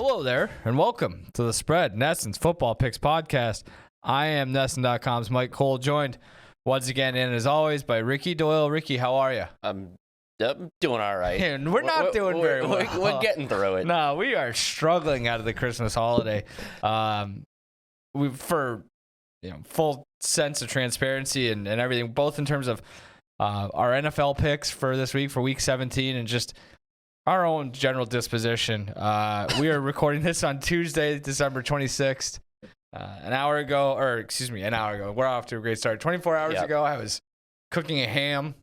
Hello there, and welcome to The Spread, NESN's Football Picks podcast. I am NESN.com's Mike Cole, joined once again, and as always, by Ricky Doyle. Ricky, how are you? I'm doing all right. And we're not doing very well. We're getting through it. No, we are struggling out of the Christmas holiday. For full sense of transparency and everything, both in terms of our NFL picks for this week, for Week 17, and just our own general disposition. We are recording this on Tuesday, December 26th. An hour ago. We're off to a great start. 24 hours ago, I was cooking a ham.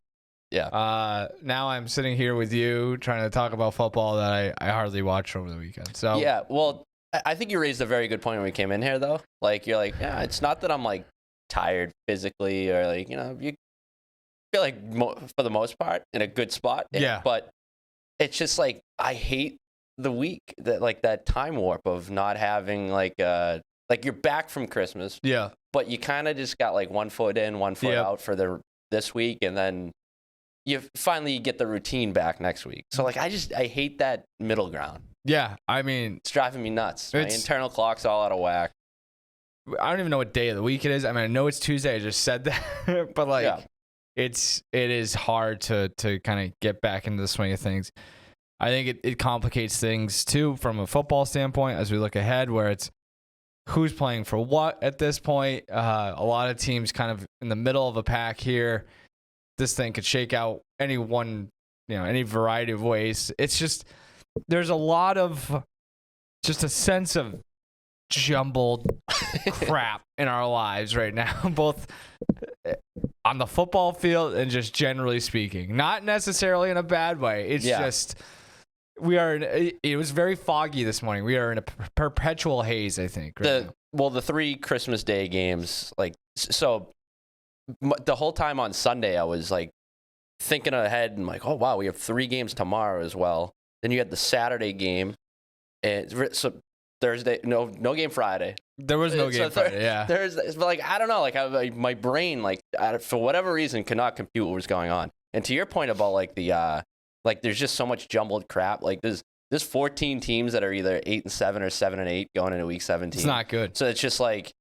Yeah. Now I'm sitting here with you trying to talk about football that I hardly watched over the weekend. So yeah, well, I think you raised a very good point when we came in here, though. Like, you're like, yeah, it's not that I'm, like, tired physically or, like, you feel like, for the most part, in a good spot. Yeah. But it's just, like, I hate the week, that time warp of not having, like, you're back from Christmas. Yeah. But you kind of just got, like, one foot in, one foot out for this week, and then you finally get the routine back next week. So, like, I hate that middle ground. Yeah, I mean, it's driving me nuts. My internal clock's all out of whack. I don't even know what day of the week it is. I mean, I know it's Tuesday. I just said that, but like, it is hard to kind of get back into the swing of things. I think it complicates things too from a football standpoint as we look ahead, where it's who's playing for what at this point. A lot of teams kind of in the middle of a pack here. This thing could shake out any variety of ways. It's just, there's a lot of just a sense of jumbled crap in our lives right now, both on the football field and just generally speaking. Not necessarily in a bad way. It's just, it was very foggy this morning. We are in a perpetual haze, I think. Right now. The 3 Christmas Day games, the whole time on Sunday, I was like thinking ahead and like, oh wow, we have 3 games tomorrow as well. Then you had the Saturday game, and so Thursday, no game Friday. There was no game Friday. Yeah, Thursday, but like I don't know, my brain for whatever reason could not compute what was going on. And to your point about there's just so much jumbled crap. Like there's 14 teams that are either 8-7 or 7-8 going into Week 17. It's not good. So it's just like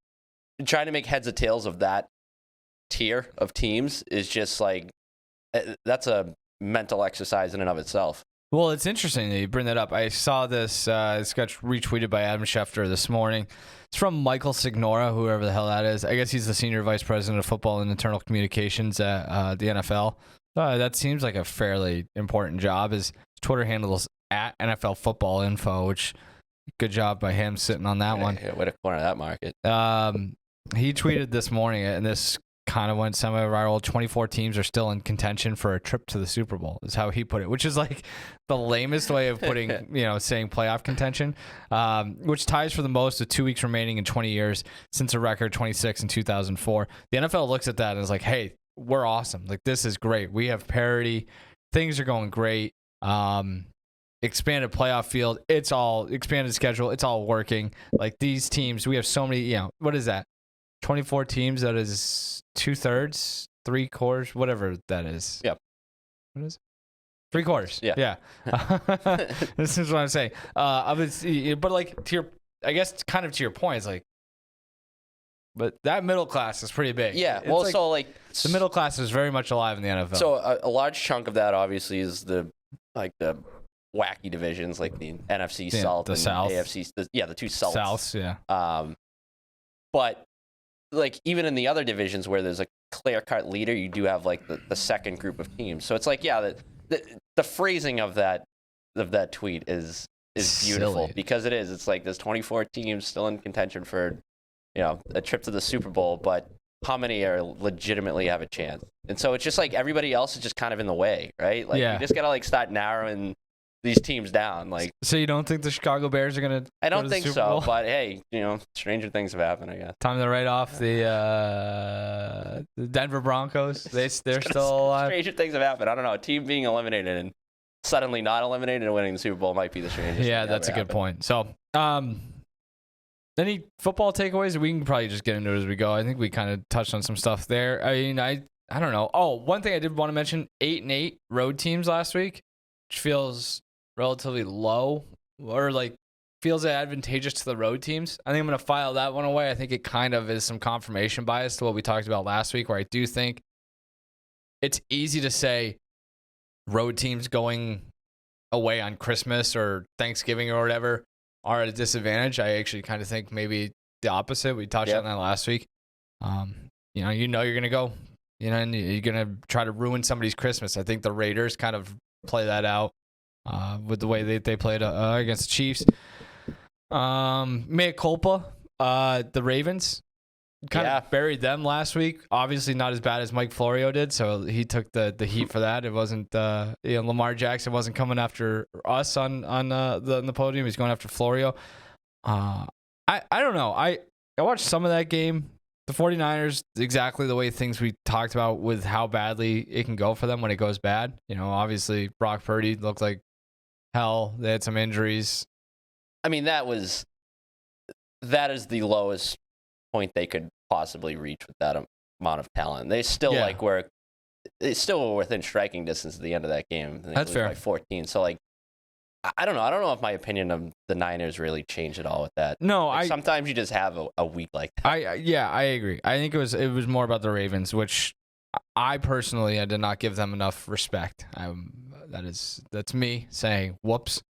trying to make heads or tails of that tier of teams is just like that's a mental exercise in and of itself. Well, it's interesting that you bring that up. I saw this. This got retweeted by Adam Schefter this morning. It's from Michael Signora, whoever the hell that is. I guess he's the senior vice president of football and internal communications at the NFL. That seems like a fairly important job. His Twitter handle is at NFL Football Info, which good job by him sitting on that one. Yeah, way to corner that market. He tweeted this morning, and this kind of went semi-viral. 24 teams are still in contention for a trip to the Super Bowl, is how he put it, which is like the lamest way of putting, saying playoff contention, which ties for the most with 2 weeks remaining in 20 years since a record 26 in 2004. The NFL looks at that and is like, hey, we're awesome. Like, this is great. We have parity. Things are going great. Expanded playoff field. It's all expanded schedule. It's all working. Like, these teams, we have so many, what is that? 24 teams, that is 2/3, 3/4, whatever that is. Yep. What is it? 3/4. Yeah. This is what I'm saying. But like I guess kind of to your point, it's like, but that middle class is pretty big. Yeah. It's well, the middle class is very much alive in the NFL. So a large chunk of that obviously is the wacky divisions like the NFC South, the South, AFC. The two Souths. Souths, yeah. But like even in the other divisions where there's a clear-cut leader, you do have like the second group of teams. So it's like, the phrasing of that tweet is beautiful. Silly. Because it is. It's like there's 24 teams still in contention for a trip to the Super Bowl, but how many are legitimately have a chance? And so it's just like everybody else is just kind of in the way, right? Like you just gotta start narrowing these teams down. Like, so you don't think the Chicago Bears are gonna? I don't think so, but hey, stranger things have happened, I guess. Time to write off the Denver Broncos. They're still alive. Stranger things have happened. I don't know. A team being eliminated and suddenly not eliminated and winning the Super Bowl might be the strangest. Yeah, that's a good point. So, any football takeaways? We can probably just get into it as we go. I think we kind of touched on some stuff there. I mean, I don't know. Oh, one thing I did want to mention: 8-8 road teams last week, which feels relatively low, or like feels advantageous to the road teams. I think I'm going to file that one away. I think it kind of is some confirmation bias to what we talked about last week, where I do think it's easy to say road teams going away on Christmas or Thanksgiving or whatever are at a disadvantage. I actually kind of think maybe the opposite. We touched on that last week. You know you're going to go, and you're going to try to ruin somebody's Christmas. I think the Raiders kind of play that out with the way they played against the Chiefs. Mea culpa, the Ravens kind of buried them last week. Obviously not as bad as Mike Florio did, so he took the heat for that. It wasn't Lamar Jackson wasn't coming after us on the podium. He's going after Florio. I don't know. I watched some of that game. The 49ers, exactly the way things we talked about with how badly it can go for them when it goes bad. Obviously Brock Purdy looked like hell. They had some injuries. I mean, that is the lowest point they could possibly reach with that amount of talent. They still were within striking distance at the end of that game. That's fair. By 14. So I don't know. I don't know if my opinion of the Niners really changed at all with that. No, sometimes you just have a week like that. I agree. I think it was more about the Ravens, which I personally I did not give them enough respect. That's me saying whoops.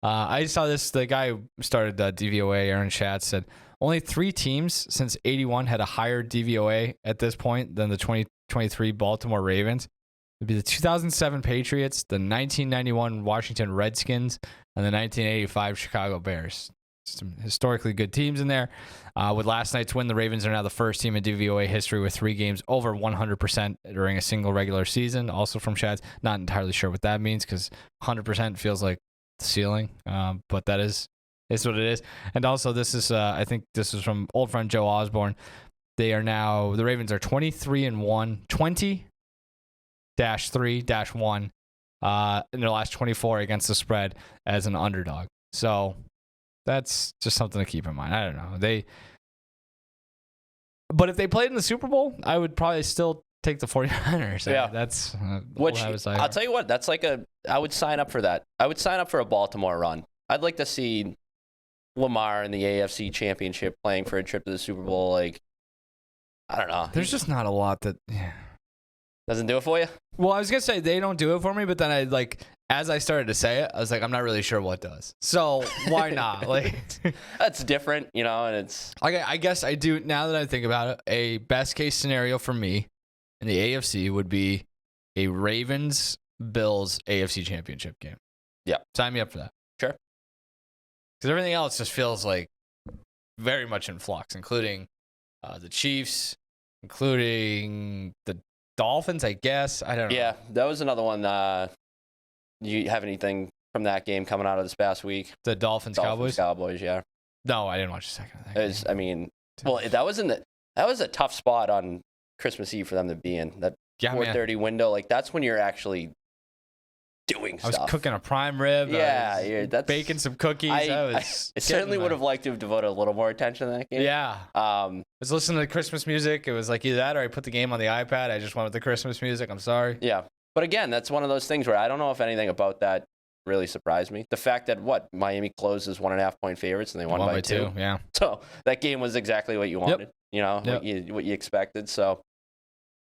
I saw this. The guy who started DVOA, Aaron Schatz, said only 3 teams since '81 had a higher DVOA at this point than the 2023 Baltimore Ravens. It'd be the 2007 Patriots, the 1991 Washington Redskins, and the 1985 Chicago Bears. Some historically good teams in there. With last night's win, the Ravens are now the first team in DVOA history with 3 games over 100% during a single regular season. Also from Chad's. Not entirely sure what that means because 100% feels like the ceiling, but that is what it is. And also, this is I think this is from old friend Joe Osborne. The Ravens are 23-1, 20-3-1 in their last 24 against the spread as an underdog. So that's just something to keep in mind. I don't know. But if they played in the Super Bowl, I would probably still take the 49ers. Yeah. That's I'll tell you what, that's I would sign up for that. I would sign up for a Baltimore run. I'd like to see Lamar in the AFC Championship playing for a trip to the Super Bowl. I don't know. There's just not a lot that doesn't do it for you? Well, I was going to say they don't do it for me, but then as I started to say it, I was like, I'm not really sure what does. So why not? That's different, and it's... I guess I do, now that I think about it, a best case scenario for me in the AFC would be a Ravens-Bills AFC Championship game. Yeah. Sign me up for that. Sure. Because everything else just feels like very much in flux, including the Chiefs, including the Dolphins, I guess. I don't know. Yeah, that was another one. You have anything from that game coming out of this past week? The Dolphins-Cowboys? Cowboys, yeah. No, I didn't watch a second of that game. That was a tough spot on Christmas Eve for them to be in. That 4:30 window, that's when you're actually doing stuff. I was cooking a prime rib. Yeah, that's baking some cookies. I certainly would have liked to have devoted a little more attention to that game. Yeah. I was listening to Christmas music. It was either that or I put the game on the iPad. I just went with the Christmas music. I'm sorry. Yeah. But again, that's one of those things where I don't know if anything about that really surprised me. The fact that Miami closed as 1.5 point favorites and they won by 2. Yeah. So that game was exactly what you wanted. What you expected. So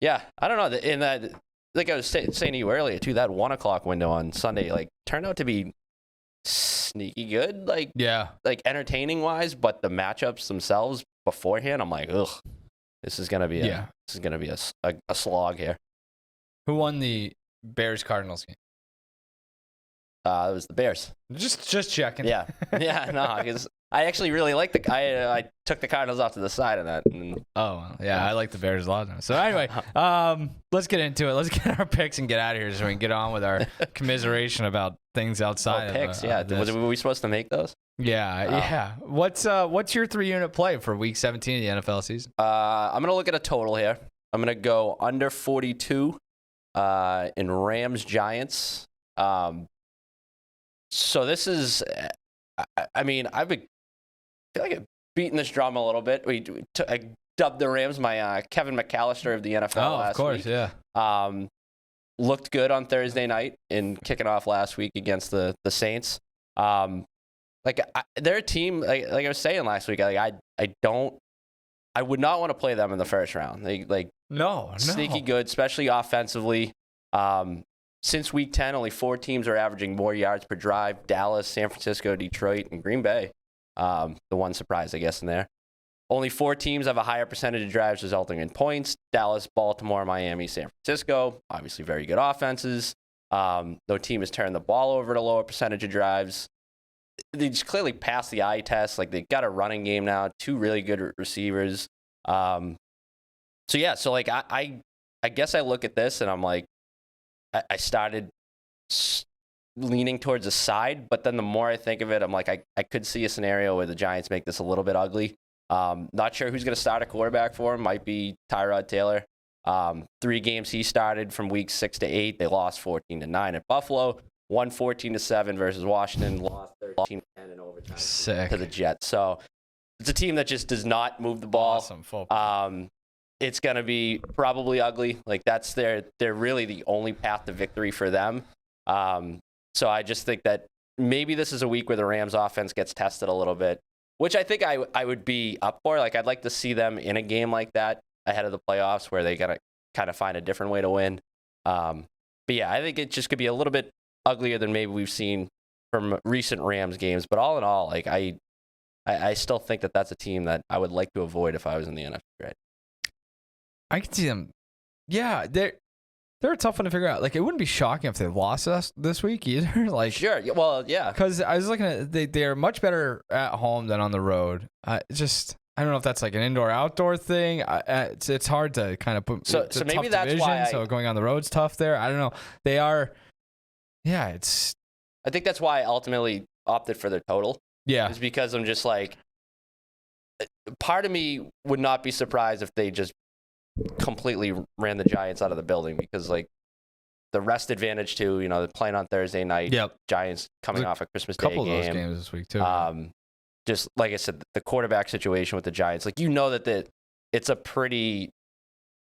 yeah, I don't know. In that, like I was saying to you earlier too, that 1 o'clock window on Sunday turned out to be sneaky good. Entertaining wise, but the matchups themselves beforehand, I'm like, ugh, this is gonna be a slog here. Who won the Bears-Cardinals game? It was the Bears. Just checking. Yeah, no, because I actually really like I took the Cardinals off to the side of that. I like the Bears a lot now. So anyway, let's get into it. Let's get our picks and get out of here so we can get on with our commiseration about things outside. Picks, were we supposed to make those? Yeah. What's your 3-unit play for Week 17 of the NFL season? I'm gonna look at a total here. I'm gonna go under 42 in Rams-Giants. So this is, I feel like I've beaten this drum a little bit. I dubbed the Rams my Kevin McAllister of the NFL last week. Oh, of course, yeah. Looked good on Thursday night in kicking off last week against the Saints. Like they're a team like I was saying last week. Like I would not want to play them in the first round. They no sneaky good, especially offensively. Since week 10, only 4 teams are averaging more yards per drive: Dallas, San Francisco, Detroit, and Green Bay. The one surprise, I guess, in there. Only 4 teams have a higher percentage of drives resulting in points: Dallas, Baltimore, Miami, San Francisco. Obviously, very good offenses. No team has turned the ball over at a lower percentage of drives. They just clearly passed the eye test. Like, they got a running game now, 2 really good receivers. So like I guess I look at this and I'm like, I started leaning towards the side, but then the more I think of it, I'm like, I could see a scenario where the Giants make this a little bit ugly. Not sure who's going to start a quarterback for him. Might be Tyrod Taylor. 3 games he started from week 6 to 8. They lost 14-9 at Buffalo, won 14-7 versus Washington, lost 13-10 in overtime to the Jets. So it's a team that just does not move the ball. Awesome football. It's going to be probably ugly. Like, they're really the only path to victory for them. So I just think that maybe this is a week where the Rams offense gets tested a little bit, which I think I would be up for. Like, I'd like to see them in a game like that ahead of the playoffs where they got to kind of find a different way to win. But yeah, I think it just could be a little bit uglier than maybe we've seen from recent Rams games. But all in all, like, I still think that that's a team that I would like to avoid if I was in the NFC. Right? I can see them. Yeah, they're a tough one to figure out. Like, it wouldn't be shocking if they lost us this week either. Like, sure. Well, yeah. Because I was looking at they're much better at home than on the road. I don't know if that's like an indoor-outdoor thing. It's hard to kind of put. So maybe that's division, why. So going on the road's tough there. I don't know. They are. Yeah, it's. I think that's why I ultimately opted for their total. Yeah. Is because I'm just like, part of me would not be surprised if they just completely ran the Giants out of the building, because like the rest advantage too, they're playing on Thursday night. Yep. Giants coming off a Christmas Day game. Couple of those games this week too. Just like I said, the quarterback situation with the Giants, like, that it's a pretty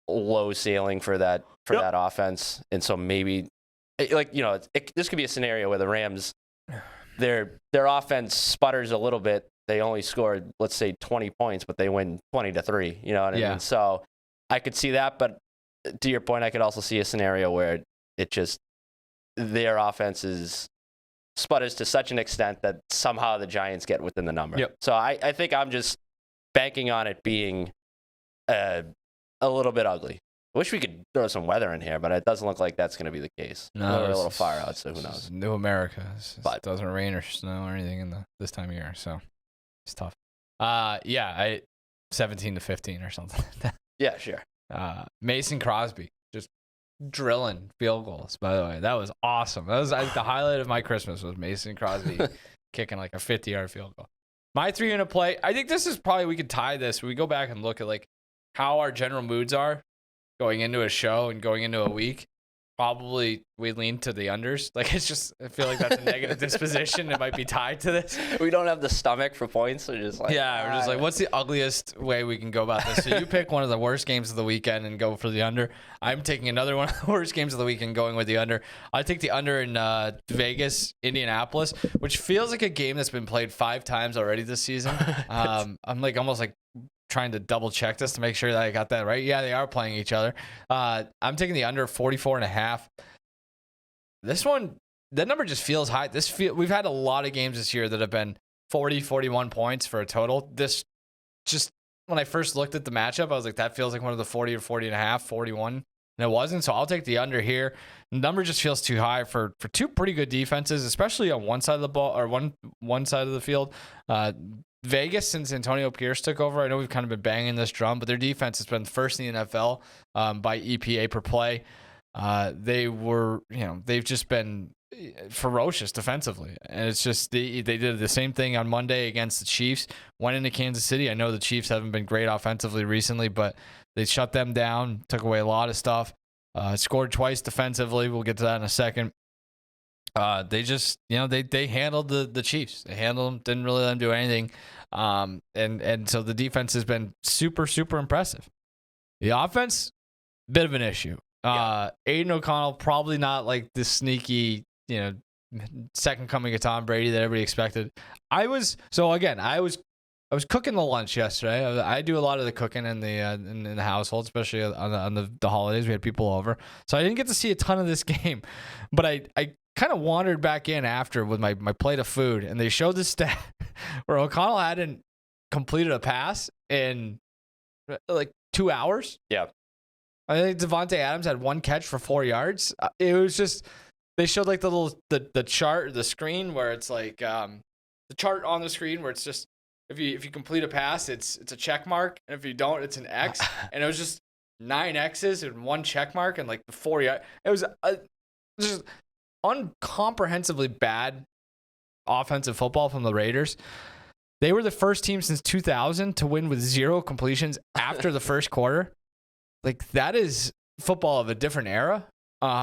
low ceiling for that offense, and so maybe this could be a scenario where the Rams, their offense sputters a little bit. They only scored, let's say, 20 points, but they win 20-3. You know what I mean? So I could see that, but to your point, I could also see a scenario where it just, their offense sputters to such an extent that somehow the Giants get within the number. Yep. So I think I'm just banking on it being a little bit ugly. I wish we could throw some weather in here, but it doesn't look like that's going to be the case. No, we're a little far out, so who knows? New America. It doesn't rain or snow or anything this time of year, so it's tough. 17-15 or something like that. Yeah, sure. Mason Crosby just drilling field goals, by the way. That was awesome. That was the highlight of my Christmas, was Mason Crosby kicking like a 50-yard field goal. My 3-unit play, I think this is probably, we could tie this. We go back and look at like how our general moods are going into a show and going into a week. Probably we lean to the unders. Like, it's just, I feel like that's a negative disposition. It might be tied to this. We don't have the stomach for points. So just like, we're just like, what's the ugliest way we can go about this? So you pick one of the worst games of the weekend and go for the under. I'm taking another one of the worst games of the weekend, going with the under. I take the under in Vegas, Indianapolis, which feels like a game that's been played 5 times already this season. I'm like almost like trying to double check this to make sure that I got that right. Yeah, they are playing each other. I'm taking the under 44.5. This one, that number just feels high. We've had a lot of games this year that have been 40, 41 points for a total. This just, when I first looked at the matchup, I was like, that feels like one of the 40 or 40.5, 41. And it wasn't. So I'll take the under here. The number just feels too high for 2 pretty good defenses, especially on one side of the ball, or one side of the field. Vegas, since Antonio Pierce took over, I know we've kind of been banging this drum, but their defense has been first in the NFL by EPA per play. They've just been ferocious defensively, and it's just they did the same thing on Monday against the Chiefs. Went into Kansas City. I know the Chiefs haven't been great offensively recently, but they shut them down, took away a lot of stuff. Scored twice defensively. We'll get to that in a second. They just, they handled the Chiefs. They handled them, didn't really let them do anything. And so the defense has been super, super impressive. The offense, bit of an issue. Aiden O'Connell, probably not like the sneaky, second coming of Tom Brady that everybody expected. I was cooking the lunch yesterday. I do a lot of the cooking in the household, especially on the holidays. We had people over, so I didn't get to see a ton of this game, but I kind of wandered back in after with my plate of food, and they showed this stat where O'Connell hadn't completed a pass in like 2 hours. Yeah. I think Devontae Adams had 1 catch for 4 yards. It was just, they showed like the chart, the screen where it's like the chart on the screen where it's just, if you complete a pass, it's a check mark, and if you don't, it's an X. And it was just 9 X's and 1 check mark and like the 4 yard. It was just uncomprehensibly bad offensive football from the Raiders. They were the first team since 2000 to win with 0 completions after the first quarter. Like, that is football of a different era.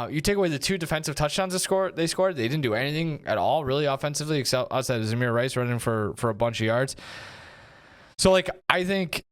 You take away the 2 defensive touchdowns they scored. They didn't do anything at all, really, offensively, except outside of Zamir Rice running for a bunch of yards. So, like, I think,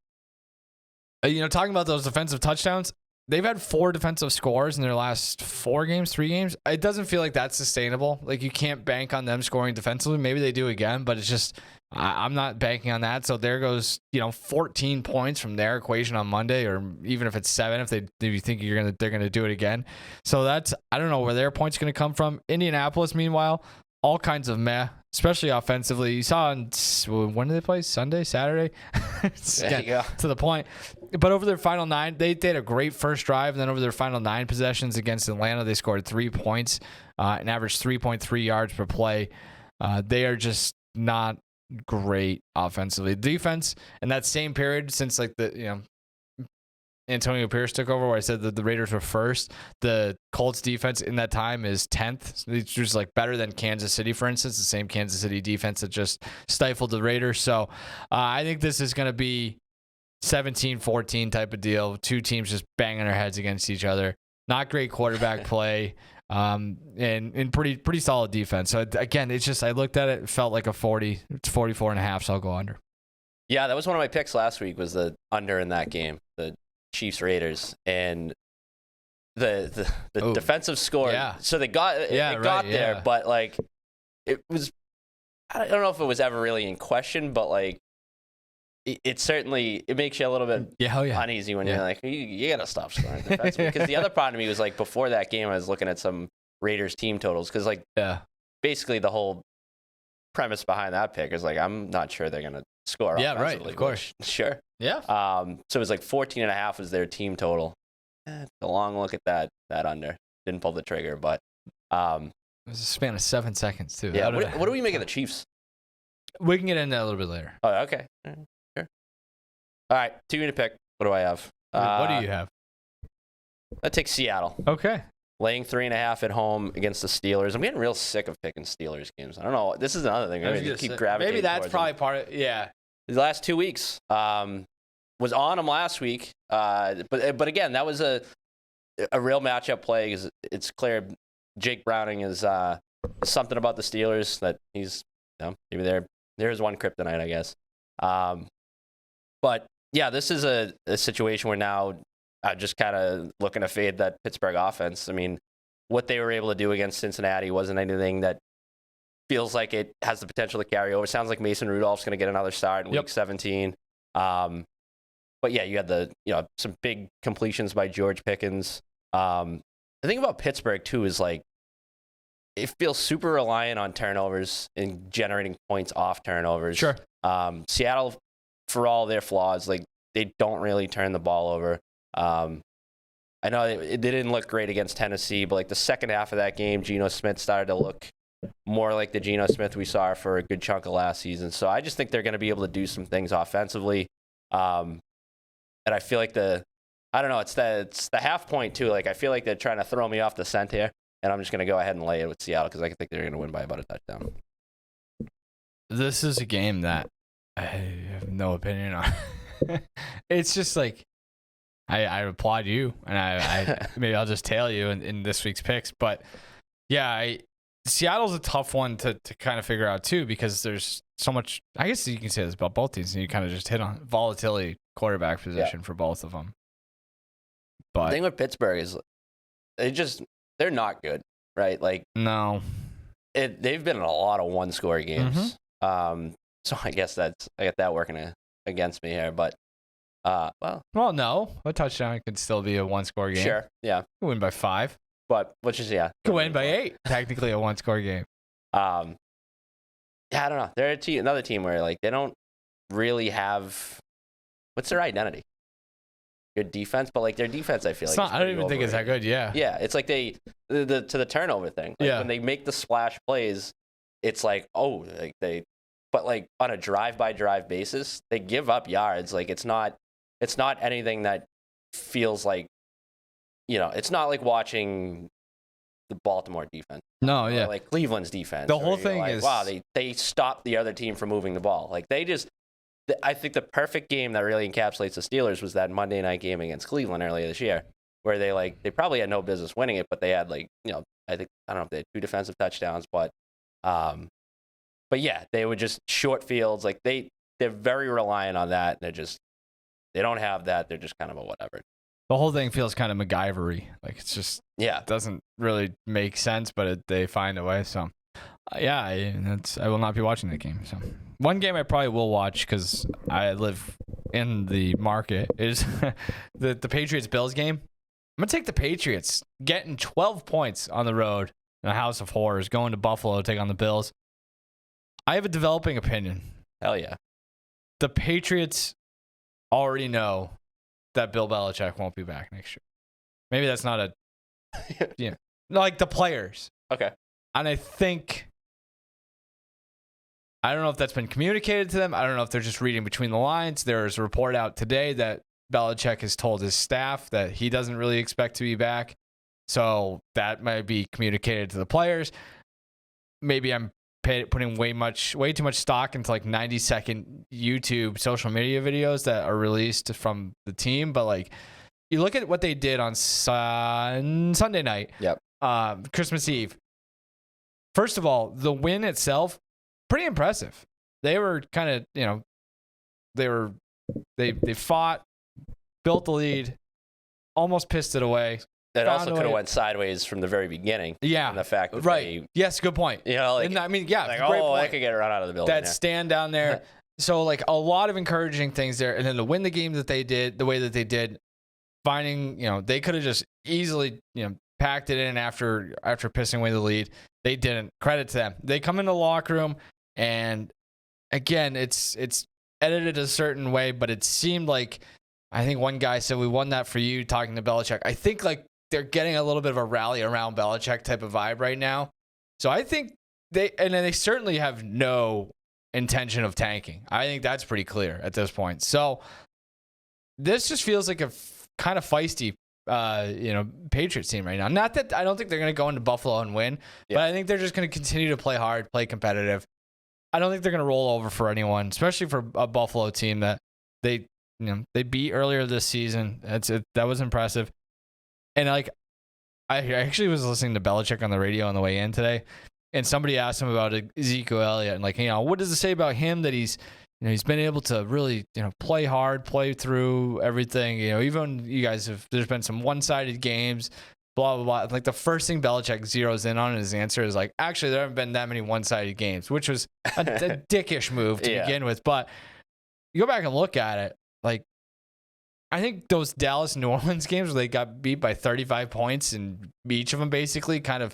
talking about those defensive touchdowns, they've had 4 defensive scores in their last 3 games. It doesn't feel like that's sustainable. Like, you can't bank on them scoring defensively. Maybe they do again, but it's just, I'm not banking on that. So there goes, 14 points from their equation on Monday, or even if it's 7, if you think they're gonna do it again. So that's, I don't know where their points going to come from. Indianapolis, meanwhile, all kinds of meh, especially offensively. You saw when did they play? Sunday, Saturday? There you go. To the point. But over their final 9, they had a great first drive, and then over their final 9 possessions against Atlanta, they scored 3 points, and averaged 3.3 yards per play. They are just not great offensively. Defense in that same period, since like Antonio Pierce took over, where I said that the Raiders were first, the Colts defense in that time is 10th. It's just like better than Kansas City, for instance, the same Kansas City defense that just stifled the Raiders. So I think this is going to be 17-14 type of deal. 2 teams just banging their heads against each other. Not great quarterback play. And pretty solid defense. So again, it's just, I looked at it felt like a 40. It's 44.5, so I'll go under. Yeah, that was one of my picks last week, was the under in that game, the Chiefs Raiders, and the defensive score. Yeah. So they got there, but like it was, I don't know if it was ever really in question, but like it certainly, it makes you a little bit uneasy when you're like, you got to stop scoring defensively. Because the other part of me was like, before that game, I was looking at some Raiders team totals. Because like, basically the whole premise behind that pick is like, I'm not sure they're going to score offensively. Yeah, right, of course. Sure. Yeah. So it was like 14.5 was their team total. A long look at that under. Didn't pull the trigger, but. It was a span of 7 seconds, too. Yeah. What do we make of the Chiefs? We can get into that a little bit later. Oh, okay. Sure. All right. 2 unit pick. What do I have? What do you have? I take Seattle. Okay. Laying 3.5 at home against the Steelers. I'm getting real sick of picking Steelers games. I don't know. This is another thing. I just keep gravitating. Maybe that's probably part of it. Yeah. The last 2 weeks was on them last week, but again, that was a real matchup play, because it's clear Jake Browning is something about the Steelers that he's, maybe there's one kryptonite, I guess. But yeah, this is a situation where now I'm just kind of looking to fade that Pittsburgh offense. I mean, what they were able to do against Cincinnati wasn't anything that feels like it has the potential to carry over. Sounds like Mason Rudolph's going to get another start in week 17. But yeah, you had some big completions by George Pickens. The thing about Pittsburgh too is like, it feels super reliant on turnovers and generating points off turnovers. Sure. Seattle, for all their flaws, like they don't really turn the ball over. I know it didn't look great against Tennessee, but like the second half of that game, Geno Smith started to look more like the Geno Smith we saw for a good chunk of last season. So I just think they're going to be able to do some things offensively. And I feel like it's the half point too. Like I feel like they're trying to throw me off the scent here, and I'm just going to go ahead and lay it with Seattle, because I think they're going to win by about a touchdown. This is a game that I have no opinion on. It's just like, I applaud you, and I maybe I'll just tail you in this week's picks. But yeah, Seattle's a tough one to kind of figure out too, because there's so much. I guess you can say this about both teams, and you kind of just hit on volatility quarterback position for both of them. But the thing with Pittsburgh is they're not good, right? Like, no, they've been in a lot of one-score games. Mm-hmm. So I guess I got that working against me here. But well, no, a touchdown could still be a one-score game. Sure, yeah, Win by 5. But which is could win by 8. Technically a one-score game. Yeah, I don't know. They're another team where like they don't really have what's their identity. Good defense, but like their defense, I feel like I don't even think it's that good. Yeah. Yeah, it's like to the turnover thing. Like when they make the splash plays, it's like but like on a drive-by-drive basis, they give up yards. Like it's not anything that feels like, it's not like watching the Baltimore defense. No, yeah. Or like Cleveland's defense. The whole thing is, wow, they stopped the other team from moving the ball. Like I think the perfect game that really encapsulates the Steelers was that Monday night game against Cleveland earlier this year, where they probably had no business winning it, but they had I don't know if they had 2 defensive touchdowns, but yeah, they were just short fields. Like they're very reliant on that. And they don't have that. They're just kind of a whatever. The whole thing feels kind of MacGyver-y. Like it's just, it doesn't really make sense, but they find a way. So I will not be watching that game. So one game I probably will watch because I live in the market is the Patriots-Bills game. I'm going to take the Patriots getting 12 points on the road in a house of horrors, going to Buffalo to take on the Bills. I have a developing opinion. Hell yeah. The Patriots already know that Bill Belichick won't be back next year. Maybe that's not like the players. Okay. And I don't know if that's been communicated to them. I don't know if they're just reading between the lines. There's a report out today that Belichick has told his staff that he doesn't really expect to be back. So that might be communicated to the players. Maybe I'm putting way too much stock into like 90-second YouTube social media videos that are released from the team. But like, you look at what they did on Sunday night, Christmas Eve. First of all, the win itself, pretty impressive. They were kind of, they fought, built the lead, almost pissed it away. That also could have went sideways from the very beginning. Yeah. And the fact that yes, good point. great point. I could get run out of the building. That stand down there. So, like, a lot of encouraging things there. And then to win the game that they did, the way that they did, finding, they could have just easily, packed it in after pissing away the lead. They didn't. Credit to them. They come in the locker room, and again, it's edited a certain way, but it seemed like, I think one guy said, we won that for you, talking to Belichick. I think, like, they're getting a little bit of a rally around Belichick type of vibe right now. So I think they certainly have no intention of tanking. I think that's pretty clear at this point. So this just feels like a kind of feisty, Patriots team right now. Not that I don't think they're going to go into Buffalo and win, but I think they're just going to continue to play hard, play competitive. I don't think they're going to roll over for anyone, especially for a Buffalo team that they beat earlier this season. That was impressive. And like, I actually was listening to Belichick on the radio on the way in today, and somebody asked him about Ezekiel Elliott and like, what does it say about him that he's been able to really, play hard, play through everything. Even you guys there's been some one-sided games, blah, blah, blah. Like the first thing Belichick zeroes in on in his answer is like, actually, there haven't been that many one-sided games, which was a dickish move to begin with. But you go back and look at it, like, I think those Dallas New Orleans games where they got beat by 35 points in each of them, basically, kind of,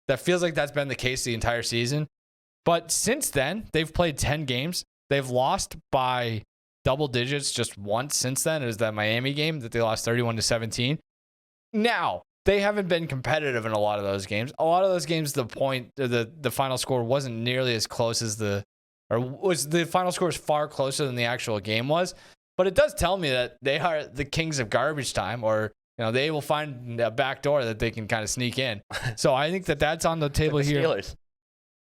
that feels like that's been the case the entire season. But since then, they've played 10 games. They've lost by double digits just once since then. It was that Miami game that they lost 31-17. Now, they haven't been competitive in a lot of those games. A lot of those games, the final score wasn't nearly as close as the final score was far closer than the actual game was. But it does tell me that they are the kings of garbage time, or they will find a back door that they can kind of sneak in. So I think that's on the table here. Steelers,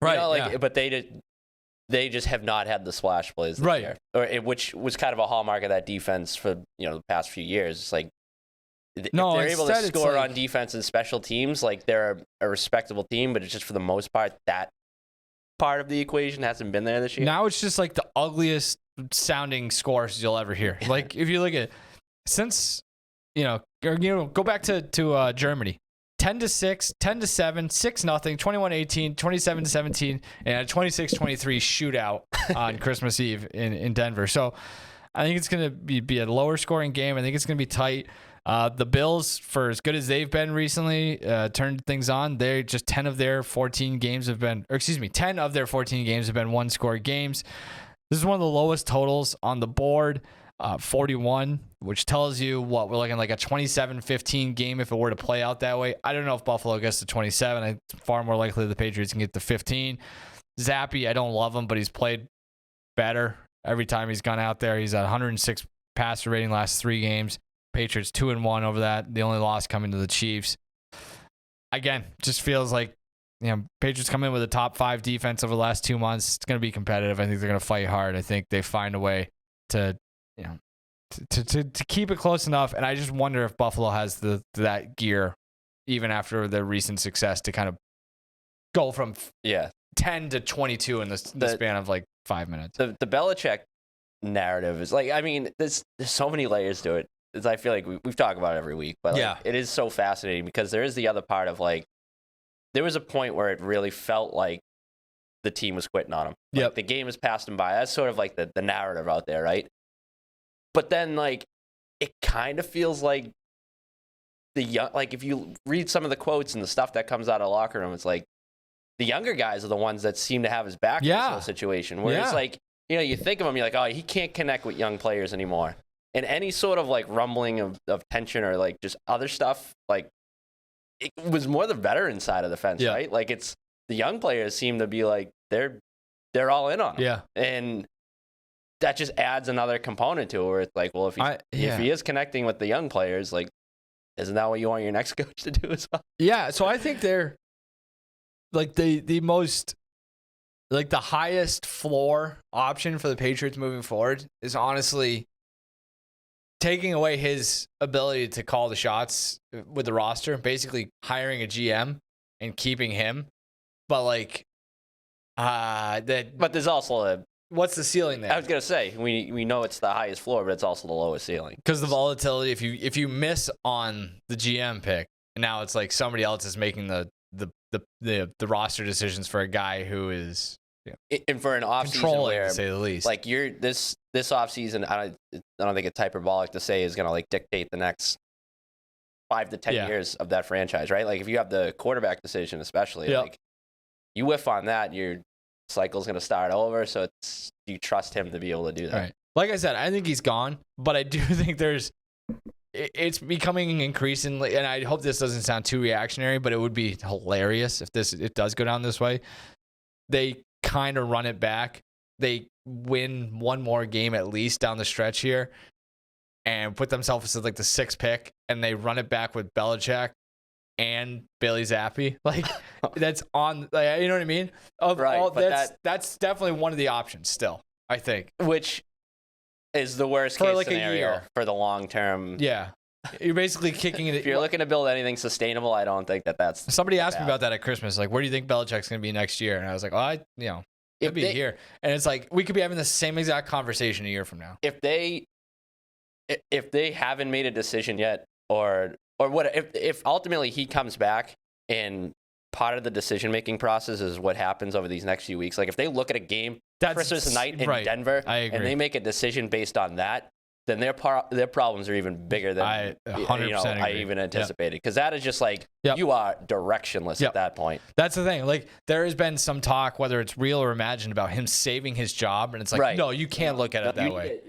right? But they just have not had the splash plays this year, which was kind of a hallmark of that defense for the past few years. It's like if they're able to score on defense and special teams, like they're a respectable team, but it's just for the most part that part of the equation hasn't been there this year. Now it's just like the ugliest sounding scores you'll ever hear. Like if you look at since go back to Germany, 10-6, 10-7, 6-0, 21-18, 27-17, and a 26-23 shootout on Christmas Eve in Denver. So I think it's going to be a lower scoring game. I think it's going to be tight. The Bills, for as good as they've been recently, turned things on. They're just 10 of their 14 games have been one-score games. This is one of the lowest totals on the board, 41, which tells you what we're looking like a 27-15 game if it were to play out that way. I don't know if Buffalo gets to 27. It's far more likely the Patriots can get to 15. Zappy, I don't love him, but he's played better every time he's gone out there. He's at 106 passer rating last 3 games. Patriots 2-1 over that. The only loss coming to the Chiefs. Again, just feels like Patriots come in with a top 5 defense over the last 2 months. It's going to be competitive. I think they're going to fight hard. I think they find a way to keep it close enough. And I just wonder if Buffalo has that gear, even after the recent success, to kind of go from 10 to 22 in the span of like 5 minutes. The Belichick narrative is like, I mean, there's so many layers to it. I feel like we've talked about it every week, but it is so fascinating because there is the other part of like, there was a point where it really felt like the team was quitting on him. Like, the game has passed him by. That's sort of like the narrative out there, right? But then like, it kind of feels like if you read some of the quotes and the stuff that comes out of the locker room, it's like the younger guys are the ones that seem to have his back in this whole situation. Whereas like, you think of him, you're like, oh, he can't connect with young players anymore. And any sort of like rumbling of tension or like just other stuff, like it was more the veteran side of the fence, right? Like it's the young players seem to be like they're all in on him. Yeah. And that just adds another component to it where it's like, well, if he is connecting with the young players, like, isn't that what you want your next coach to do as well? Yeah. So I think they're like the most, like the highest floor option for the Patriots moving forward is honestly taking away his ability to call the shots with the roster, basically hiring a GM and keeping him. But like, but there's also what's the ceiling there? I was gonna say we know it's the highest floor, but it's also the lowest ceiling because the volatility. If you miss on the GM pick, now it's like somebody else is making the roster decisions for a guy who is and for an offseason where, to say the least, like this offseason, I don't think it's hyperbolic to say is going to like dictate the next 5 to 10 years of that franchise, right? Like if you have the quarterback decision, especially, like you whiff on that, your cycle's going to start over. So you trust him to be able to do that. Right. Like I said, I think he's gone, but I do think it's becoming increasingly, and I hope this doesn't sound too reactionary, but it would be hilarious if it does go down this way. They kind of run it back. They win one more game at least down the stretch here and put themselves as like the 6th pick, and they run it back with Belichick and Bailey Zappi. Like that's on, like, you know what I mean? That's definitely one of the options still, I think. Which is the worst case like scenario for the long term. Yeah. You're basically kicking it. If you're looking to build anything sustainable, I don't think that's. Somebody asked me about that at Christmas. Like, where do you think Belichick's going to be next year? And I was like, he'll be here. And it's like, we could be having the same exact conversation a year from now. If they haven't made a decision yet, or what, if ultimately he comes back and part of the decision-making process is what happens over these next few weeks. Like if they look at a game Christmas night in Denver and they make a decision based on that, then their problems are even bigger than I even anticipated. Because that is just like, you are directionless at that point. That's the thing. Like, there has been some talk, whether it's real or imagined, about him saving his job. And it's like, no, you can't look at it that way.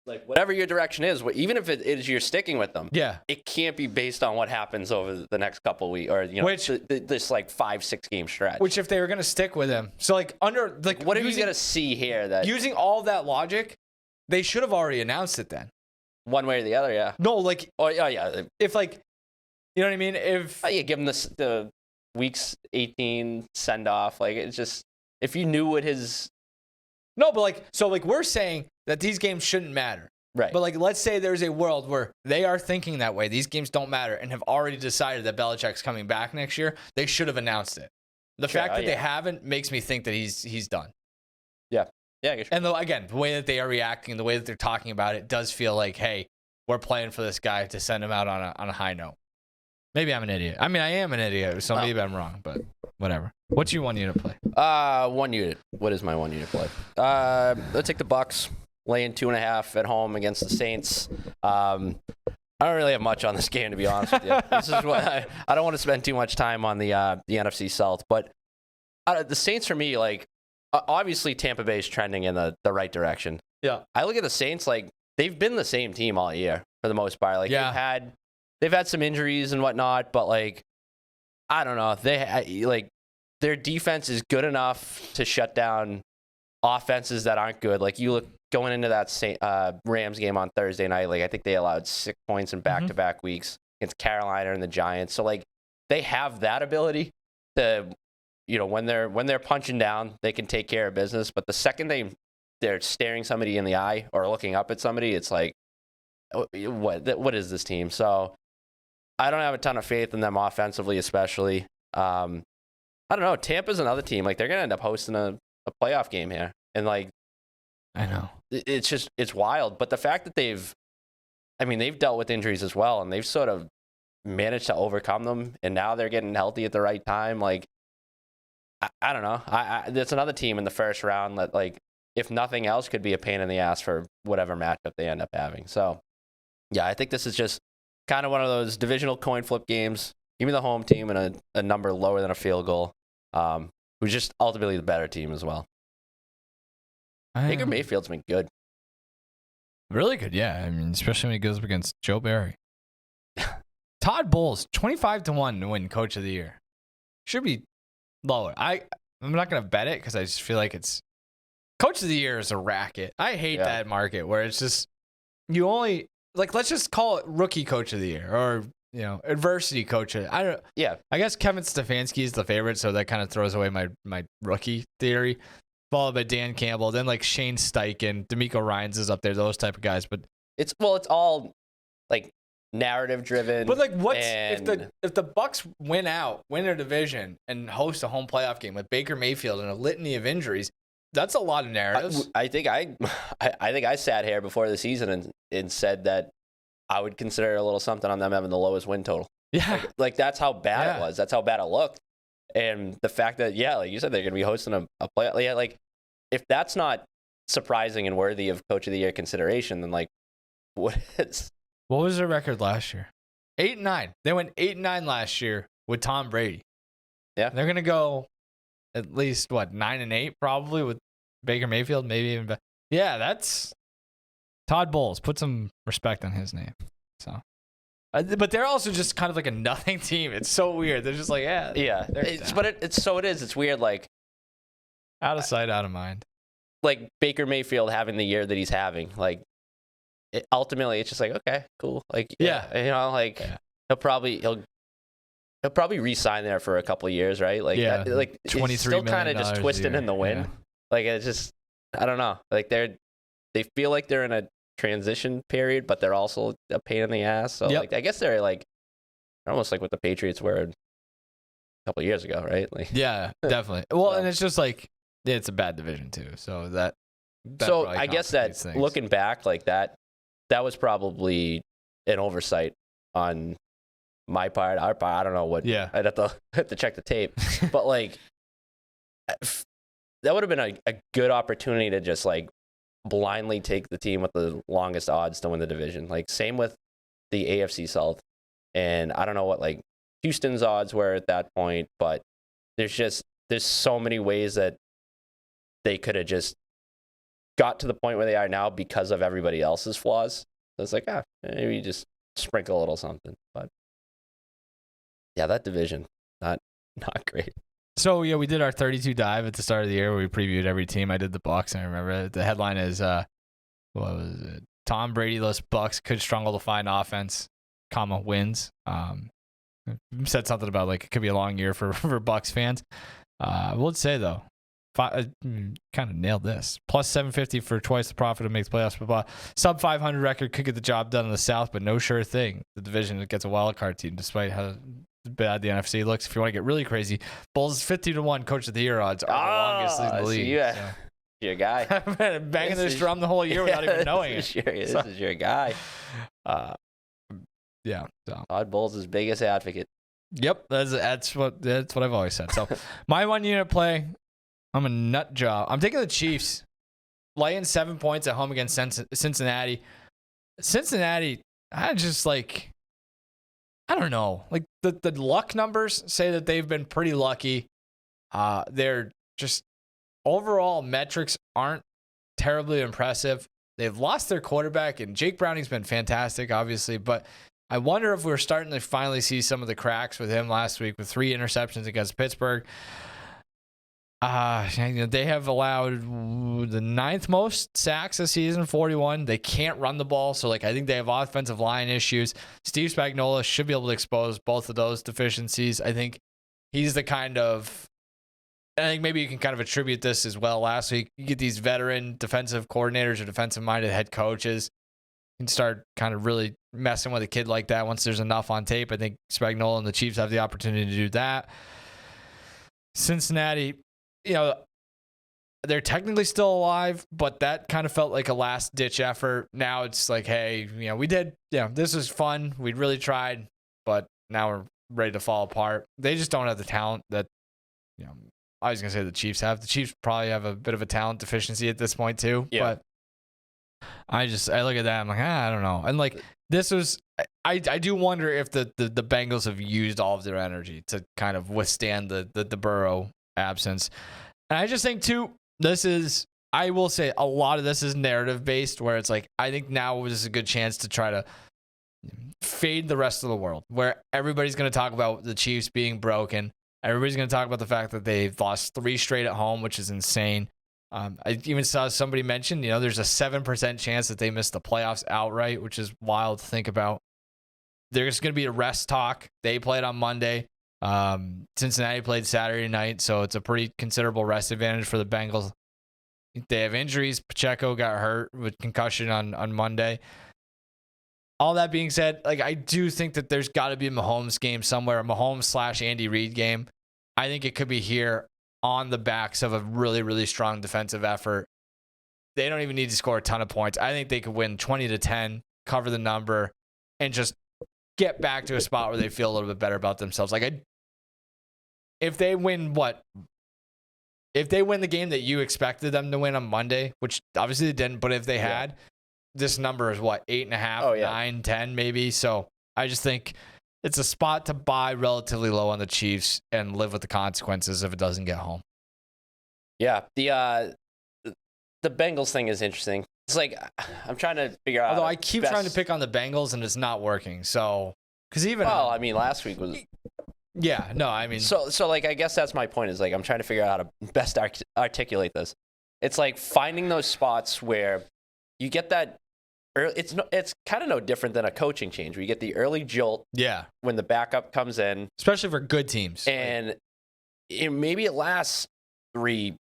Like, whatever your direction is, even if it is you're sticking with them, it can't be based on what happens over the next couple of weeks or, this like 5-6 game stretch. Which, if they were going to stick with him. So, like, what are you going to see here that. Using all that logic, they should have already announced it then. One way or the other, yeah. No, like... Oh, yeah. If, like... You know what I mean? If... give him the weeks 18 send-off. Like, it's just... If you knew what his... No, but, like... So, like, we're saying that these games shouldn't matter. Right. But, like, let's say there's a world where they are thinking that way. These games don't matter and have already decided that Belichick's coming back next year. They should have announced it. The fact that they haven't makes me think that he's done. Yeah. Yeah, I guess. And again, the way that they are reacting, the way that they're talking about it, does feel like, hey, we're playing for this guy to send him out on a high note. Maybe I'm an idiot. I mean, I am an idiot, so maybe I'm wrong, but whatever. What's your 1 unit play? 1 unit. What is my 1 unit play? Let's take the Bucks, laying 2.5 at home against the Saints. I don't really have much on this game, to be honest with you. This is what I don't want to spend too much time on the NFC South, but the Saints for me, like, obviously Tampa Bay is trending in the right direction. Yeah. I look at the Saints, like, they've been the same team all year for the most part. Like, they've had some injuries and whatnot, but, like, I don't know. Their defense is good enough to shut down offenses that aren't good. Like, you look going into that Rams game on Thursday night, like, I think they allowed 6 points in back-to-back weeks against Carolina and the Giants. So, like, they have that ability to, when they're punching down, they can take care of business. But the second they're staring somebody in the eye or looking up at somebody, it's like, what is this team? So I don't have a ton of faith in them offensively, especially. I don't know. Tampa's another team. Like, they're going to end up hosting a playoff game here. And, like, I know. It's wild. But the fact that they've dealt with injuries as well, and they've sort of managed to overcome them, and now they're getting healthy at the right time. Like, I don't know. That's another team in the first round that, like, if nothing else, could be a pain in the ass for whatever matchup they end up having. So, yeah, I think this is just kind of one of those divisional coin flip games. Give me the home team and a number lower than a field goal, who's just ultimately the better team as well. Baker Mayfield's been good. Really good, yeah. I mean, especially when he goes up against Joe Barry. Todd Bowles, 25-1 to win Coach of the Year. Should be lower. I'm not going to bet it because I just feel like it's Coach of the Year is a racket. I hate that market where it's just you only like, let's just call it Rookie Coach of the Year or Adversity Coach. I guess Kevin Stefanski is the favorite, so that kind of throws away my rookie theory. Followed by Dan Campbell, then like Shane Steichen, D'Amico Ryans is up there, those type of guys. But it's all like narrative driven. But like, if the Bucs win their division and host a home playoff game with Baker Mayfield and a litany of injuries, that's a lot of narratives. I think I sat here before the season and said that I would consider a little something on them having the lowest win total. Yeah, like that's how bad it was. That's how bad it looked. And the fact that, like you said, they're going to be hosting a playoff. Yeah, like, if that's not surprising and worthy of Coach of the Year consideration, then, like, what is? What was their record last year? 8-9. They went 8-9 last year with Tom Brady. Yeah. They're going to go at least, 9-8 probably with Baker Mayfield, maybe even better. Yeah, that's Todd Bowles. Put some respect on his name. So. But they're also just kind of like a nothing team. It's so weird. They're just like, yeah. It's weird, like, out of sight, out of mind. Like Baker Mayfield having the year that he's having, like, ultimately it's just like, okay, cool. Like, he'll probably re-sign there for a couple of years, right? Like, like $23 still kind of just twisted in the wind. Yeah. Like, it's just, I don't know. Like, they feel like they're in a transition period, but they're also a pain in the ass. So like, I guess they're like almost like what the Patriots were a couple of years ago, right? Like, yeah, definitely. Well, and it's just like it's a bad division too. So that so I guess that things. Looking back, like that was probably an oversight on my part. Our part, I don't know what. Yeah, I'd have to check the tape, but like that would have been a good opportunity to just like blindly take the team with the longest odds to win the division. Like, same with the AFC South. And I don't know what like Houston's odds were at that point, but there's so many ways that they could have just got to the point where they are now because of everybody else's flaws. So it's like, maybe you just sprinkle a little something. But yeah, that division, not great. So, yeah, we did our 32 dive at the start of the year where we previewed every team. I did the Bucs, and I remember the headline is, what was it? Tom Brady-less Bucs could struggle to find offense, wins. Said something about, like, it could be a long year for Bucs fans. We'll say, though, kind of nailed this. Plus 750 for twice the profit of makes playoffs. But sub 500 record could get the job done in the South, but no sure thing. The division that gets a wild card team, despite how bad the NFC looks. If you want to get really crazy, Bulls 50-1 Coach of the Year odds are the longest in the league. Yeah, so. Your guy. I've been banging this drum the whole year without even knowing it. This is your guy. Yeah. So Todd Bowles' his biggest advocate. Yep, that's what I've always said. So my 1 unit play, I'm a nut job. I'm taking the Chiefs, laying 7 points at home against Cincinnati. Cincinnati, I just like, I don't know. Like the luck numbers say that they've been pretty lucky. They're just overall metrics aren't terribly impressive. They've lost their quarterback, and Jake Browning's been fantastic, obviously, but I wonder if we're starting to finally see some of the cracks with him last week with 3 interceptions against Pittsburgh. They have allowed the 9th most sacks this season, 41. They can't run the ball, so I think they have offensive line issues. Steve Spagnuolo should be able to expose both of those deficiencies. I think he's the kind of, I think maybe you can kind of attribute this as well. Last week, you get these veteran defensive coordinators or defensive-minded head coaches and start kind of really messing with a kid like that once there's enough on tape. I think Spagnuolo and the Chiefs have the opportunity to do that. Cincinnati, they're technically still alive, but that kind of felt like a last-ditch effort. Now it's like, hey, we did, this was fun. We really tried, but now we're ready to fall apart. They just don't have the talent that, I was going to say the Chiefs have. The Chiefs probably have a bit of a talent deficiency at this point too, but I look at that, I'm like, I don't know. And this was, I do wonder if the Bengals have used all of their energy to kind of withstand the Burrow absence. And I just think too, I will say a lot of this is narrative based, where it's like, I think now is a good chance to try to fade the rest of the world, where everybody's going to talk about the Chiefs being broken. Everybody's going to talk about the fact that they've lost 3 straight at home, which is insane. I even saw somebody mention, there's a 7% chance that they miss the playoffs outright, which is wild to think about. There's going to be a rest talk. They played on Monday. Cincinnati played Saturday night, so it's a pretty considerable rest advantage for the Bengals. They have injuries. Pacheco got hurt with concussion on Monday. All that being said, I do think that there's got to be a Mahomes game somewhere, a Mahomes/Andy Reid game. I think it could be here on the backs of a really, really strong defensive effort. They don't even need to score a ton of points. I think they could win 20-10, cover the number, and just get back to a spot where they feel a little bit better about themselves. If they win the game that you expected them to win on Monday, which obviously they didn't, but if they had, this number is 8.5, 9, 10 maybe. So I just think it's a spot to buy relatively low on the Chiefs and live with the consequences if it doesn't get home. Yeah, the Bengals thing is interesting. It's I'm trying to figure out. Although I keep trying to pick on the Bengals and it's not working. So because last week was. Yeah, no, I mean. So I guess that's my point. Is I'm trying to figure out how to best articulate this. It's finding those spots where you get that. It's kind of no different than a coaching change where you get the early jolt. Yeah. When the backup comes in, especially for good teams, and maybe it lasts 3-4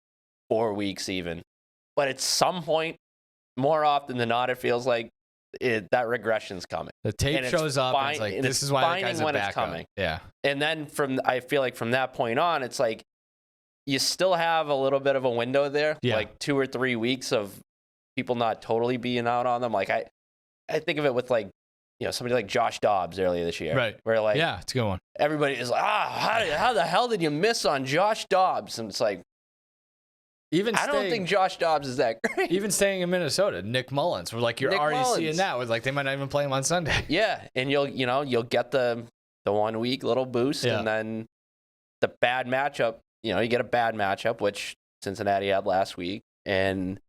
weeks even, but at some point, more often than not, it feels like that regression's coming. The tape shows up. And it's this is why that guy's a backup. It's coming. Yeah. And then I feel like from that point on, it's you still have a little bit of a window there, 2 or 3 weeks of people not totally being out on them. I think of it with somebody like Josh Dobbs earlier this year, right? Where it's a good one. Everybody is how the hell did you miss on Josh Dobbs? And it's I don't think Josh Dobbs is that great. Even staying in Minnesota, Nick Mullins, we're you're Nick already Mullins. Seeing that with they might not even play him on Sunday. Yeah, and you'll get the 1 week little boost, and then the bad matchup. You get a bad matchup, which Cincinnati had last week, and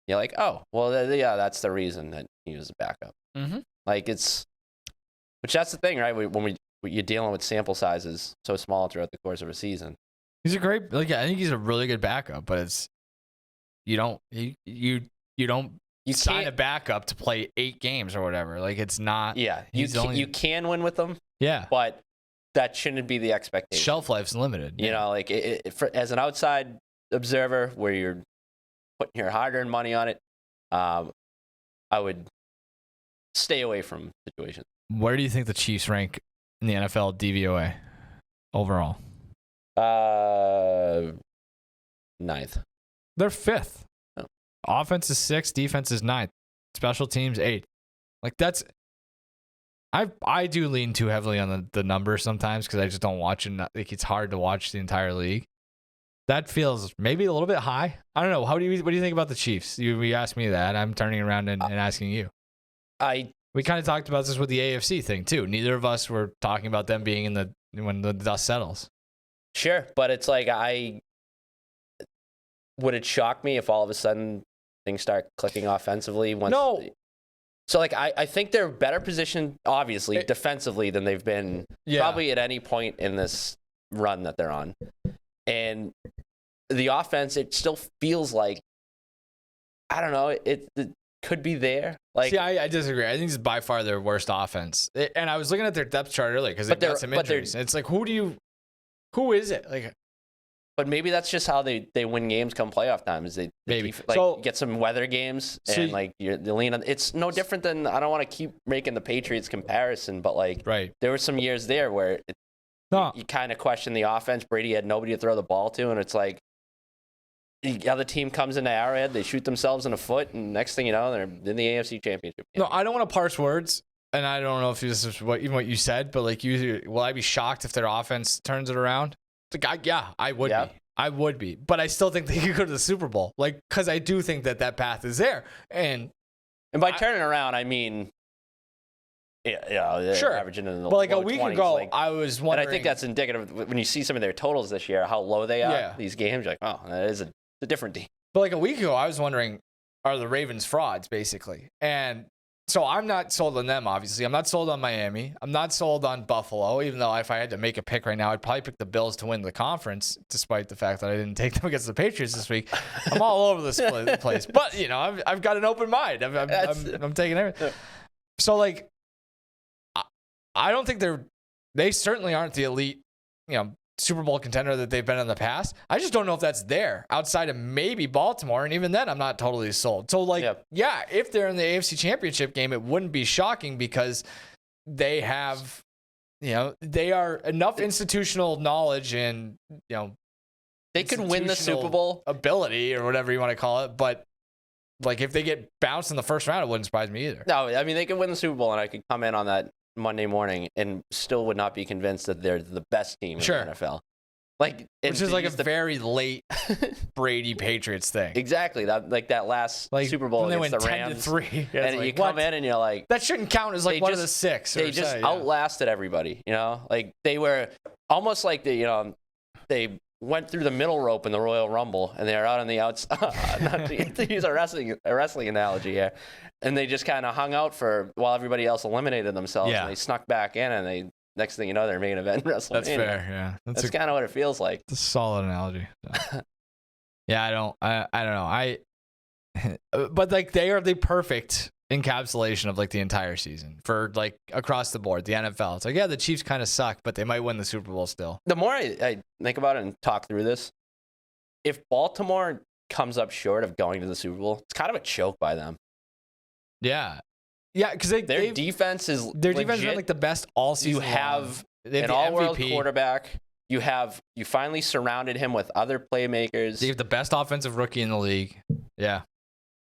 you're that's the reason that he was a backup. Mm-hmm. Which that's the thing, right? When you're dealing with sample sizes so small throughout the course of a season. He's a great, I think he's a really good backup, but it's you don't sign a backup to play 8 games or whatever. It's not. Yeah, you can win with them. Yeah, but that shouldn't be the expectation. Shelf life's limited. As an outside observer, where you're putting your hard-earned money on it, I would stay away from situations. Where do you think the Chiefs rank in the NFL DVOA overall? 9th. They're 5th. Oh. Offense is 6th, defense is 9th. Special teams 8th. I do lean too heavily on the numbers sometimes because I just don't watch it. Like it's hard to watch the entire league. That feels maybe a little bit high. I don't know. What do you think about the Chiefs? You asked me that. I'm turning around and asking you. We kind of talked about this with the AFC thing too. Neither of us were talking about them being when the dust settles. Sure, but it's like would it shock me if all of a sudden things start clicking offensively? No. So, like, I think they're better positioned, obviously, defensively than they've been probably at any point in this run that they're on. And the offense, it still feels like, I don't know, it could be there. Like, see, I disagree. I think it's by far their worst offense. And I was looking at their depth chart earlier because they've got some injuries. It's like, who is it? Like, but maybe that's just how they win games come playoff time. Is they get some weather games and like you lean on. It's no different than, I don't want to keep making the Patriots comparison, but like there were some years there where you kind of question the offense. Brady had nobody to throw the ball to, and it's like the other team comes into Arrowhead, they shoot themselves in the foot, and next thing you know, they're in the AFC Championship game. No, I don't want to parse words. And I don't know if this is what you said, but like, will I be shocked if their offense turns it around? I would be. I would be. But I still think they could go to the Super Bowl. Like, because I do think that path is there. And by turning around, I mean, sure. Averaging in the like low a week 20s, ago, I was wondering. And I think that's indicative when you see some of their totals this year, how low they are. These games, you're like, oh, that is a different team. But like a week ago, I was wondering, are the Ravens frauds, basically? And so I'm not sold on them, obviously. I'm not sold on Miami. I'm not sold on Buffalo, even though if I had to make a pick right now, I'd probably pick the Bills to win the conference, despite the fact that I didn't take them against the Patriots this week. I'm all over this place. But, I've got an open mind. I'm taking everything. So, like, I don't think they certainly aren't the elite, Super Bowl contender that they've been in the past. I just don't know if that's there outside of maybe Baltimore. And even then, I'm not totally sold. So, like, if they're in the AFC Championship game, it wouldn't be shocking because they have, they are enough institutional knowledge and, they could win the Super Bowl ability or whatever you want to call it. But, like, if they get bounced in the first round, it wouldn't surprise me either. No, I mean, they could win the Super Bowl, and I could come in on that Monday morning and still would not be convinced that they're the best team in the NFL. Like, which is like a very late Brady Patriots thing. Exactly. That last Super Bowl when against they the went Rams. 10-3. And you come in and you're like, that shouldn't count as like one of the six. They just outlasted everybody, Like they were almost like they went through the middle rope in the Royal Rumble and they're out on the outside. Not to use a wrestling analogy here. And they just kind of hung out while everybody else eliminated themselves. And they snuck back in, and next thing you know, they're main event WrestleMania. That's fair, yeah. That's kind of what it feels like. It's a solid analogy. So. Yeah, I don't know. But like they are the perfect encapsulation of like the entire season for like across the board, the NFL. It's like, the Chiefs kind of suck, but they might win the Super Bowl still. The more I think about it and talk through this, if Baltimore comes up short of going to the Super Bowl, it's kind of a choke by them. Yeah, because their defense is like the best all season. You have an all-world quarterback. You finally surrounded him with other playmakers. You have the best offensive rookie in the league. Yeah,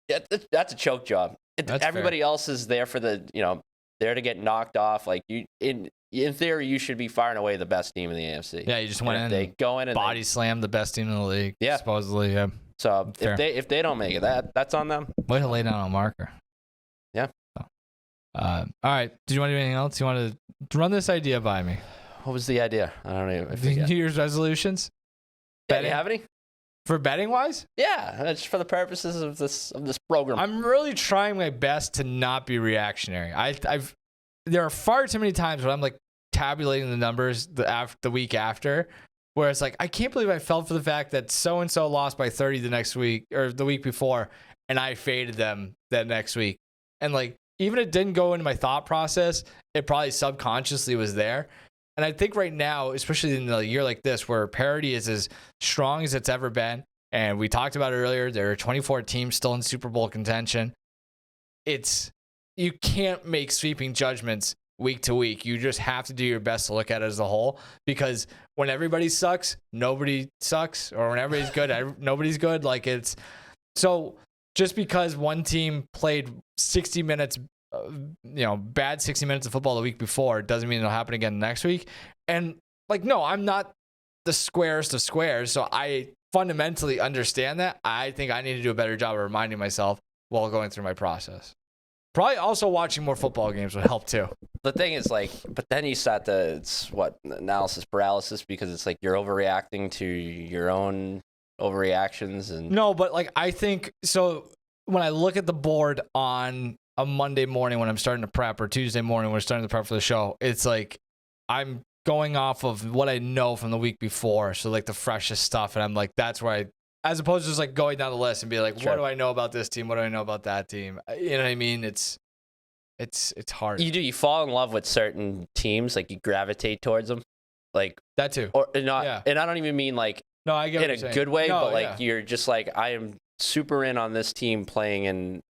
that's a choke job. Everybody fair. Else is there for there to get knocked off. Like in theory, you should be far and away the best team in the AFC. Yeah, you just went in. They go in and body slam the best team in the league. Yeah, supposedly. Yeah. So if they don't make it, that's on them. Way to lay down a marker. Yeah. All right. Did you want to do anything else? You want to run this idea by me? What was the idea? I don't even. New Year's resolutions. Yeah, do you have any? For betting wise? Yeah, that's for the purposes of this program. I'm really trying my best to not be reactionary. There are far too many times when I'm like tabulating the numbers the week after, where it's like, I can't believe I fell for the fact that so and so lost by 30 the next week or the week before, and I faded them that next week. And like, even if it didn't go into my thought process, it probably subconsciously was there. And I think right now, especially in a year like this, where parity is as strong as it's ever been, and we talked about it earlier, there are 24 teams still in Super Bowl contention. You can't make sweeping judgments week to week. You just have to do your best to look at it as a whole, because when everybody sucks, nobody sucks, or when everybody's good, nobody's good. Like, it's so just because one team played 60 minutes bad 60 minutes of football the week before doesn't mean it'll happen again next week. And no, I'm not the squarest of squares, so I fundamentally understand that. I think I need to do a better job of reminding myself while going through my process. Probably also watching more football games would help too. The thing is, but then you start analysis paralysis, because it's like you're overreacting to your own overreactions. And no, but I think so. When I look at the board on a Monday morning when I'm starting to prep, or Tuesday morning when we're starting to prep for the show, it's like I'm going off of what I know from the week before, so the freshest stuff, and I'm like, that's where as opposed to just going down the list and be like, sure, what do I know about this team? What do I know about that team? You know what I mean? It's hard. You fall in love with certain teams, you gravitate towards them, that too, or not. Yeah. And I don't even mean no, I get in a good way, but you're just I am super in on this team playing in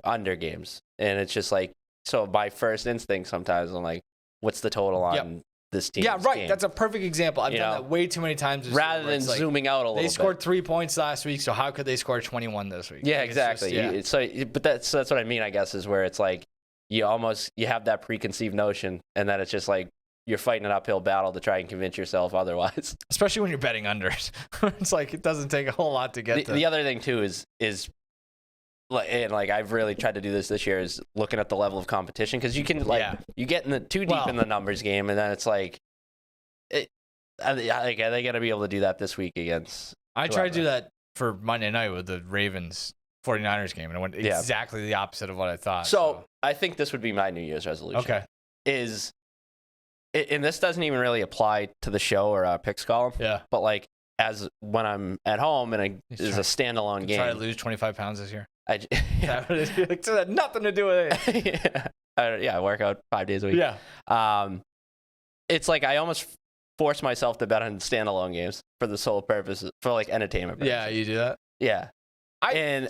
under games, and it's just so my first instinct sometimes I'm like, what's the total on this team? Yeah, right. Game? That's a perfect example. I've done that way too many times. Rather than zooming out a little bit. They scored 3 points last week, so how could they score 21 this week? Yeah, exactly. But that's what I mean, I guess, is where it's you have that preconceived notion, and then it's just you're fighting an uphill battle to try and convince yourself otherwise. Especially when you're betting unders. It's it doesn't take a whole lot to get the other thing too is I've really tried to do this year, is looking at the level of competition, because you can you get too deep in the numbers game, and then it's are they gonna be able to do that this week against? I tried to do that for Monday night with the Ravens 49ers game, and it went exactly the opposite of what I thought. So I think this would be my New Year's resolution. Okay, and this doesn't even really apply to the show or picks column. Yeah, but as when I'm at home and it's a standalone game, try to lose 25 pounds this year. That had nothing to do with it. I work out 5 days a week. Yeah. It's I almost force myself to bet on standalone games for the sole purpose, for entertainment purposes. Yeah, you do that? Yeah. I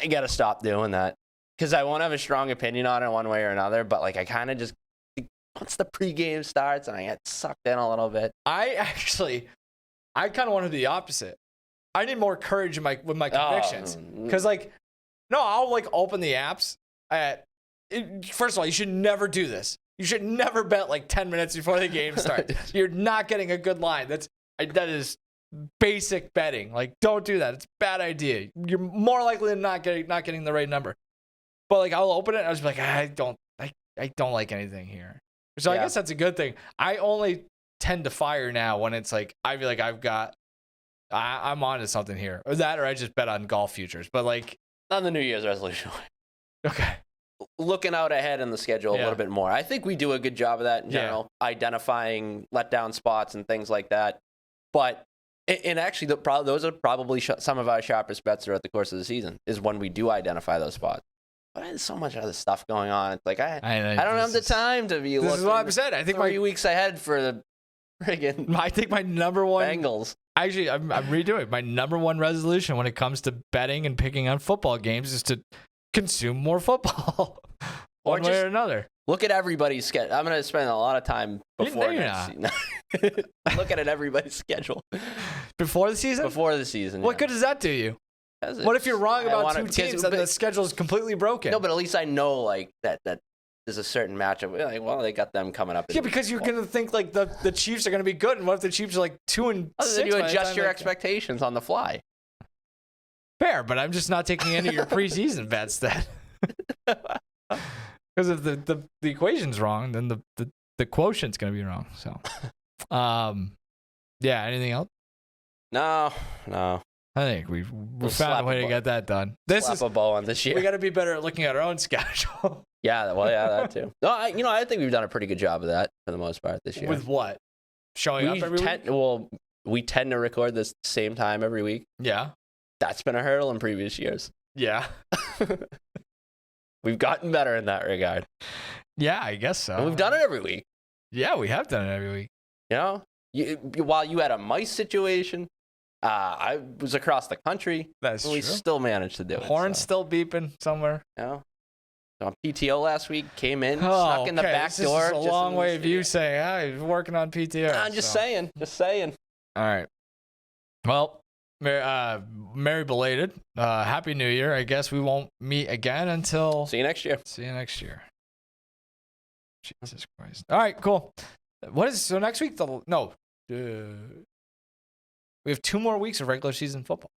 got to stop doing that, because I won't have a strong opinion on it one way or another, but I kind of just, once the pregame starts and I get sucked in a little bit. I kind of want to do the opposite. I need more courage with my convictions, because I'll open the apps first of all, you should never do this. You should never bet 10 minutes before the game starts. You're not getting a good line. That is basic betting. Don't do that. It's a bad idea. You're more likely than not getting the right number. But I'll open it and I'll just be I don't like anything here. So I guess that's a good thing. I only tend to fire now when it's I feel like I'm on to something here, or I just bet on golf futures. But on the New Year's resolution. Okay. Looking out ahead in the schedule a little bit more. I think we do a good job of that in general, identifying letdown spots and things like that. But and actually, those are probably some of our sharpest bets throughout the course of the season, is when we do identify those spots. But there's so much other stuff going on. It's I don't have the time to be looking. This is what I'm saying. I think 3 weeks ahead for the friggin' I think my number one Bengals. Actually, I'm redoing my number one resolution when it comes to betting and picking on football games is to consume more football, one way or another. Look at everybody's schedule. I'm going to spend a lot of time before looking at everybody's schedule. Before the season? Before the season. What good does that do you? What if you're wrong about two teams and the schedule is completely broken? No, but at least I know that there's a certain matchup. They got them coming up. Yeah, because you're going to think the Chiefs are going to be good, and what if the Chiefs are 2-6? Then you adjust your expectations on the fly. Fair, but I'm just not taking any of your preseason bets then. Because if the equation's wrong, then the quotient's going to be wrong. So, yeah. Anything else? No. I think we found a way to get that done. Slap a bow on this year. We got to be better at looking at our own schedule. Yeah, that too. No, I think we've done a pretty good job of that for the most part this year. With what? Showing up every week? Well, we tend to record this same time every week. Yeah. That's been a hurdle in previous years. Yeah. We've gotten better in that regard. Yeah, I guess so. And we've done it every week. Yeah, we have done it every week. While you had a mice situation, I was across the country. That's true. We still managed to do it. Horn's still beeping somewhere. On PTO last week, came in, snuck in the back door. This is a long way of you saying, you're working on PTO. I'm just saying. All right. Well, Merry belated. Happy New Year. I guess we won't meet again until. See you next year. Jesus Christ. All right, cool. So next week? We have 2 more weeks of regular season football.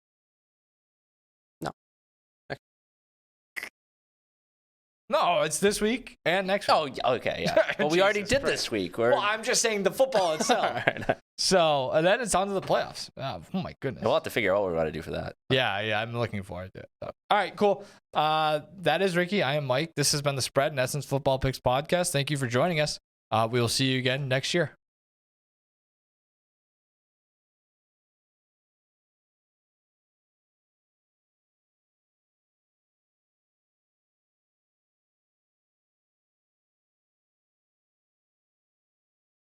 No, it's this week and next week. Oh, okay, yeah. Well, we already did this week. Well, I'm just saying the football itself. Right. So, and then it's on to the playoffs. Oh my goodness. We'll have to figure out what we're going to do for that. Yeah, I'm looking forward to it. So, all right, cool. That is Ricky. I am Mike. This has been the Spread, NESN's Football Picks podcast. Thank you for joining us. We will see you again next year.